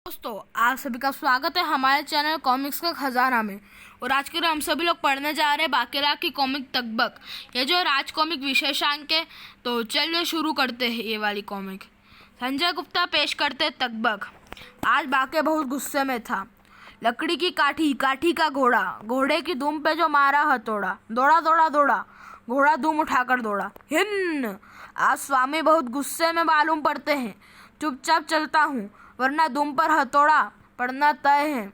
दोस्तों, आप सभी का स्वागत है हमारे चैनल कॉमिक्स का खजाना में। और आज के लिए हम सभी लोग पढ़ने जा रहे हैं बाकेला की कॉमिक तकबक। ये जो राज कॉमिक विशेषांक है, तो चलिए शुरू करते हैं ये वाली कॉमिक। संजय गुप्ता पेश करते तकबक। आज बाके बहुत गुस्से में था। लकड़ी की काठी, काठी का घोड़ा, घोड़े की दुम पे जो मारा हथौड़ा, दौड़ा दौड़ा दौड़ा, घोड़ा दुम उठाकर दौड़ा। हिन्न, आज स्वामी बहुत गुस्से में मालूम पड़ते हैं। चुपचाप चलता हूँ, वरना दुम पर हथौड़ा पड़ना तय है।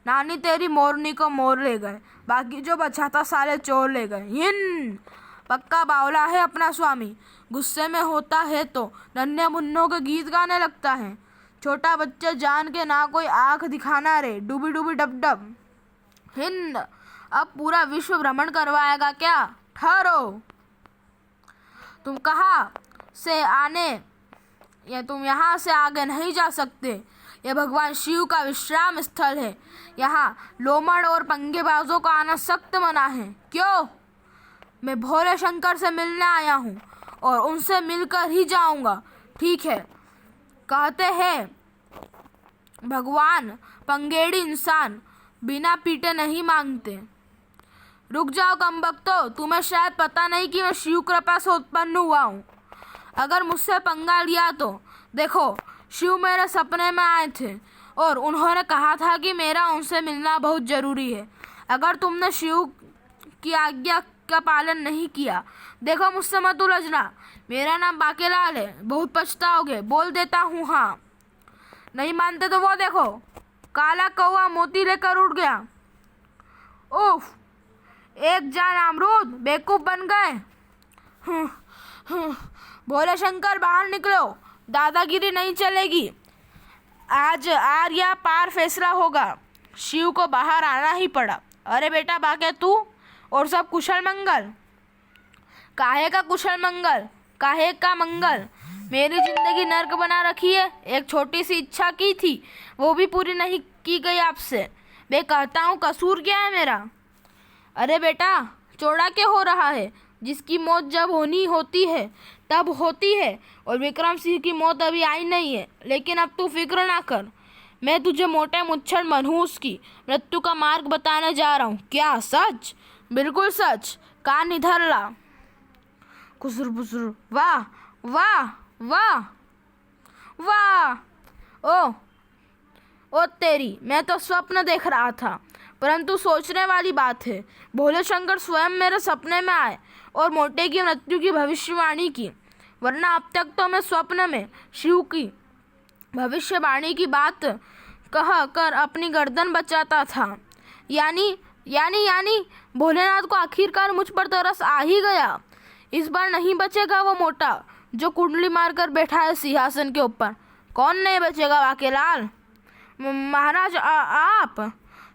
नानी तेरी मोरनी को मोर ले गए, बाकी जो बचा था साले चोर ले गए। हिन, पक्का बावला है अपना स्वामी। गुस्से में होता है तो नन्हे मुन्नों के गीत गाने लगता है। छोटा बच्चे जान के ना कोई आंख दिखाना रे, डूबी डूबी डब डब। हिंद, अब पूरा विश्व भ्रमण करवाएगा क्या? ठहरो, तुम कहाँ से आने या तुम यहाँ से आगे नहीं जा सकते। यह भगवान शिव का विश्राम स्थल है। यहाँ लोमड़ और पंगेबाजों का आना सख्त मना है। क्यों? मैं भोले शंकर से मिलने आया हूँ और उनसे मिलकर ही जाऊँगा। ठीक है, कहते हैं भगवान पंगेड़ी इंसान बिना पीटे नहीं मांगते। रुक जाओ कमबख्तो, तुम्हें शायद पता नहीं कि मैं शिव कृपा से उत्पन्न हुआ हूँ। अगर मुझसे पंगा लिया तो देखो, शिव मेरे सपने में आए थे और उन्होंने कहा था कि मेरा उनसे मिलना बहुत ज़रूरी है। अगर तुमने शिव की आज्ञा का पालन नहीं किया, देखो मुझसे मत उलझना। मेरा नाम बाकेलाल है, बहुत पछताओगे। बोल देता हूँ हाँ। नहीं मानते तो वो देखो, काला कौवा मोती लेकर उड़ गया। उफ, एक जान अमरूद, बेवकूफ़ बन गए। भोले शंकर बाहर निकलो, दादागिरी नहीं चलेगी। आज आर या पार फैसला होगा। शिव को बाहर आना ही पड़ा। अरे बेटा बाके, तू और सब कुशल मंगल? काहे का कुशल मंगल, काहे का मंगल? मेरी जिंदगी नर्क बना रखी है। एक छोटी सी इच्छा की थी, वो भी पूरी नहीं की गई आपसे। मैं कहता हूँ, कसूर क्या है मेरा? अरे बेटा, चौड़ा क्या हो रहा है? जिसकी मौत जब होनी होती है तब होती है, और विक्रम सिंह की मौत अभी आई नहीं है। लेकिन अब तू फिक्र ना कर, मैं तुझे मोटे मुच्छर मनहूस की मृत्यु का मार्ग बताने जा रहा हूँ। क्या सच? बिल्कुल सच। कान इधर ला। खुसर फुसर, वाह वाह वाह वाह। ओ तेरी, मैं तो स्वप्न देख रहा था। परंतु सोचने वाली बात है, भोले शंकर स्वयं मेरे सपने में आए और मोटे की मृत्यु की भविष्यवाणी की। वरना अब तक तो मैं स्वप्न में शिव की भविष्यवाणी की बात कह कर अपनी गर्दन बचाता था। यानी यानी यानी भोलेनाथ को आखिरकार मुझ पर तरस आ ही गया। इस बार नहीं बचेगा वो मोटा जो कुंडली मारकर बैठा है सिंहासन के ऊपर। कौन नहीं बचेगा बाकेलाल? महाराज, आप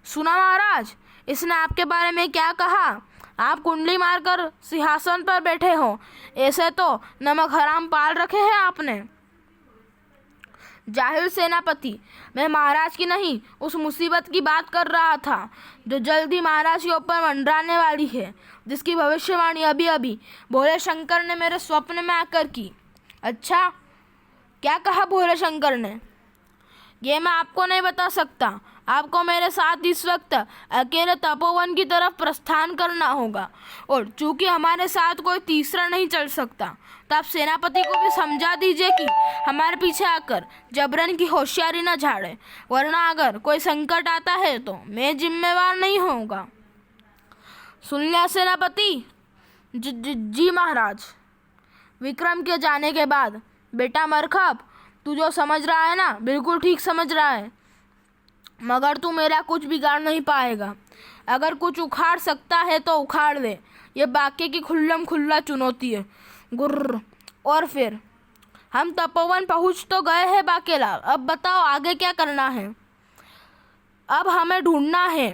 सुना महाराज, इसने आपके बारे में क्या कहा? आप कुंडली मारकर सिंहासन पर बैठे हो। ऐसे तो नमक हराम पाल रखे हैं आपने। जाहिल सेनापति, मैं महाराज की नहीं, उस मुसीबत की बात कर रहा था जो जल्दी महाराज के ऊपर मंडराने वाली है, जिसकी भविष्यवाणी अभी अभी भोले शंकर ने मेरे स्वप्न में आकर की। अच्छा, क्या कहा भोले शंकर ने? ये मैं आपको नहीं बता सकता। आपको मेरे साथ इस वक्त अकेले तपोवन की तरफ प्रस्थान करना होगा, और चूंकि हमारे साथ कोई तीसरा नहीं चल सकता, तो आप सेनापति को भी समझा दीजिए कि हमारे पीछे आकर जबरन की होशियारी न झाड़े, वरना अगर कोई संकट आता है तो मैं जिम्मेवार नहीं होऊंगा। सुन लिया सेनापति? जी महाराज। विक्रम के जाने के बाद बेटा मरखब, तू जो समझ रहा है ना, बिल्कुल ठीक समझ रहा है, मगर तू मेरा कुछ बिगाड़ नहीं पाएगा। अगर कुछ उखाड़ सकता है तो उखाड़ दे। ये बाके की खुल्लम खुल्ला चुनौती है। गुर्र। और फिर हम तपोवन पहुंच तो गए हैं बाकेलाल, अब बताओ आगे क्या करना है? अब हमें ढूंढना है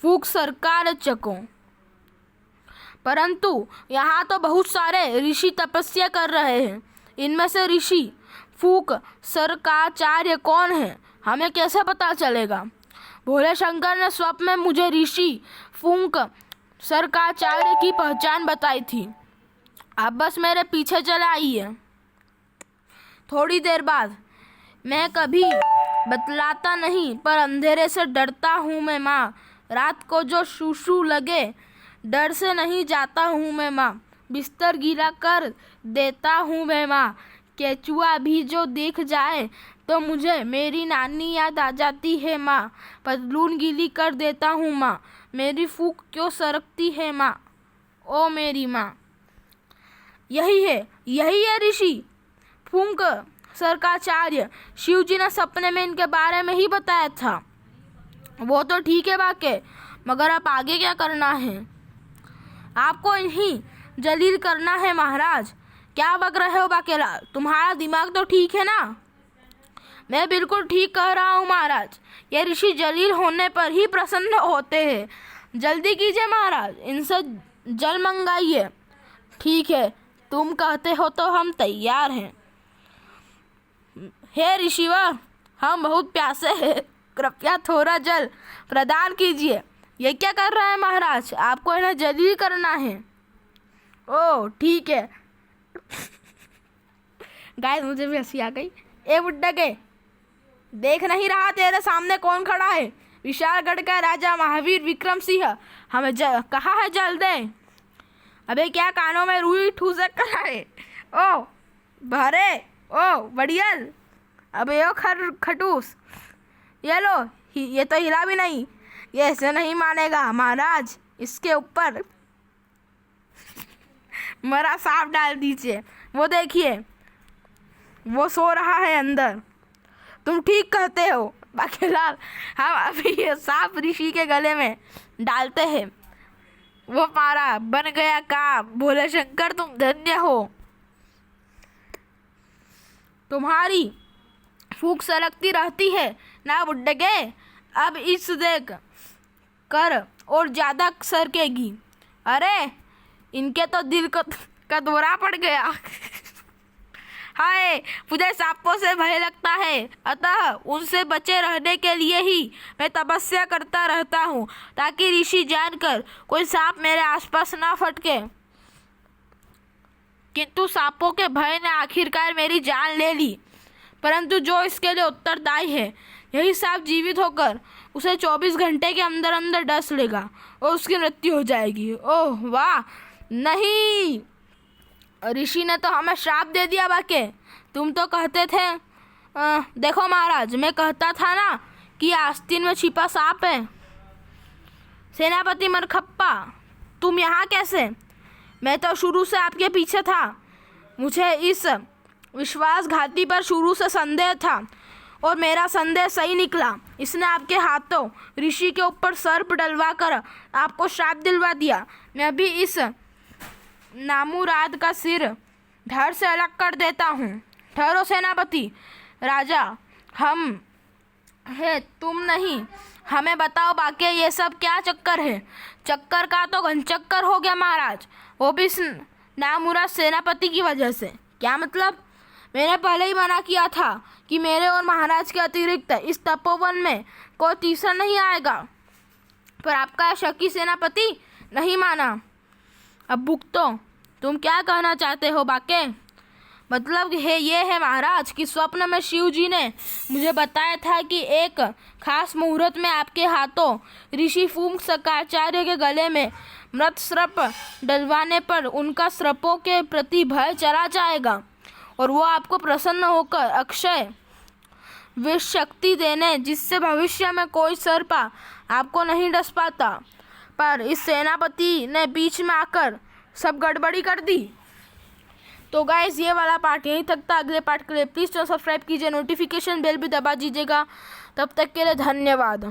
फूक सरकार चकों। परंतु यहाँ तो बहुत सारे ऋषि तपस्या कर रहे हैं। इनमें से ऋषि फूक सरकाचार्य कौन है, हमें कैसे पता चलेगा? भोले शंकर ने स्वप्न में मुझे ऋषि फूक सरकाचार्य की पहचान बताई थी। आप बस मेरे पीछे चले आइए। थोड़ी देर बाद मैं कभी बतलाता नहीं, पर अंधेरे से डरता हूँ मैं माँ। रात को जो शूशू लगे, डर से नहीं जाता हूँ मैं माँ। बिस्तर गीला कर देता हूँ मैं माँ। केचुआ भी जो दिख जाए तो मुझे मेरी नानी याद आ जाती है माँ। पतलून गीली कर देता हूँ माँ। मेरी फूंक क्यों सरकती है माँ, ओ मेरी माँ। यही है ऋषि फूंक सरकाचार्य। शिव जी ने सपने में इनके बारे में ही बताया था। वो तो ठीक है बाके, मगर अब आगे क्या करना है? आपको इन्हीं जलील करना है महाराज। क्या बक रहे हो बाकेलाल? तुम्हारा दिमाग तो ठीक है ना? मैं बिल्कुल ठीक कह रहा हूँ महाराज। ये ऋषि जलील होने पर ही प्रसन्न होते हैं। जल्दी कीजिए महाराज, इनसे जल मंगाइए। ठीक है, तुम कहते हो तो हम तैयार हैं। हे ऋषिवर, हम बहुत प्यासे हैं, कृपया थोड़ा जल प्रदान कीजिए। ये क्या कर रहा है महाराज? आपको इन्हें जलील करना है। ओह ठीक है। गाइस, मुझे भी हंसी आ गई। ए बुड्ढा के, देख नहीं रहा तेरे सामने कौन खड़ा है? विशालगढ़ का राजा महावीर विक्रम सिंह। हमें कहा है जल दे। अबे क्या कानों में रुई ठूसक कर है? ओ भरे, ओ बढ़ियल। अबे ओ खटूस, ये लो। ये तो हिला भी नहीं। ये ऐसे नहीं मानेगा महाराज। इसके ऊपर मरा सांप डाल दीजिए। वो देखिए, वो सो रहा है अंदर। तुम ठीक कहते हो बाकेलाल। हम अभी ये सांप ऋषि के गले में डालते हैं। वो मारा बन गया काम। भोले शंकर, तुम धन्य हो। तुम्हारी फूंक सरकती रहती है ना बुड्ढे के? अब इस देख कर और ज्यादा सरकेगी। अरे इनके तो दिल का दौरा पड़ गया। हाय, मुझे सांपों से भय लगता है, अतः उनसे बचे रहने के लिए ही मैं तपस्या करता रहता हूँ, ताकि ऋषि जानकर कोई सांप मेरे आसपास ना फटके। किंतु सांपों के भय ने आखिरकार मेरी जान ले ली। परंतु जो इसके लिए उत्तरदायी है, यही सांप जीवित होकर उसे 24 घंटे के अंदर अंदर डस लेगा और उसकी मृत्यु हो जाएगी। ओह वाह, नहीं, ऋषि ने तो हमें श्राप दे दिया बाके। तुम तो कहते थे देखो महाराज, मैं कहता था ना कि आस्तीन में छिपा सांप है। सेनापति मरखप्पा, तुम यहाँ कैसे? मैं तो शुरू से आपके पीछे था। मुझे इस विश्वासघाती पर शुरू से संदेह था और मेरा संदेह सही निकला। इसने आपके हाथों ऋषि के ऊपर सर्प डलवा कर आपको श्राप दिलवा दिया। मैं भी इस नामुराद का सिर धड़ से अलग कर देता हूँ। ठहरो सेनापति। राजा हम है, तुम नहीं। हमें बताओ बाकी ये सब क्या चक्कर है? चक्कर का तो घनचक्कर हो गया महाराज, वो भी इस नामुराद सेनापति की वजह से। क्या मतलब? मैंने पहले ही मना किया था कि मेरे और महाराज के अतिरिक्त इस तपोवन में कोई तीसरा नहीं आएगा, पर आपका शकी सेनापति नहीं माना। अब भुगतो। तुम क्या कहना चाहते हो बाके? मतलब ये है महाराज कि स्वप्न में शिव जी ने मुझे बताया था कि एक खास मुहूर्त में आपके हाथों ऋषि फूंक सरकाचार्य के गले में मृत सर्प डलवाने पर उनका सर्पों के प्रति भय चला जाएगा और वो आपको प्रसन्न होकर अक्षय विष शक्ति देने, जिससे भविष्य में कोई सर्प आपको नहीं डस पाता। पर इस सेनापति ने बीच में आकर सब गड़बड़ी कर दी। तो गाइस, ये वाला पार्ट यहीं तक था। अगले पार्ट के लिए प्लीज़ सब्सक्राइब कीजिए, नोटिफिकेशन बेल भी दबा दीजिएगा। तब तक के लिए धन्यवाद।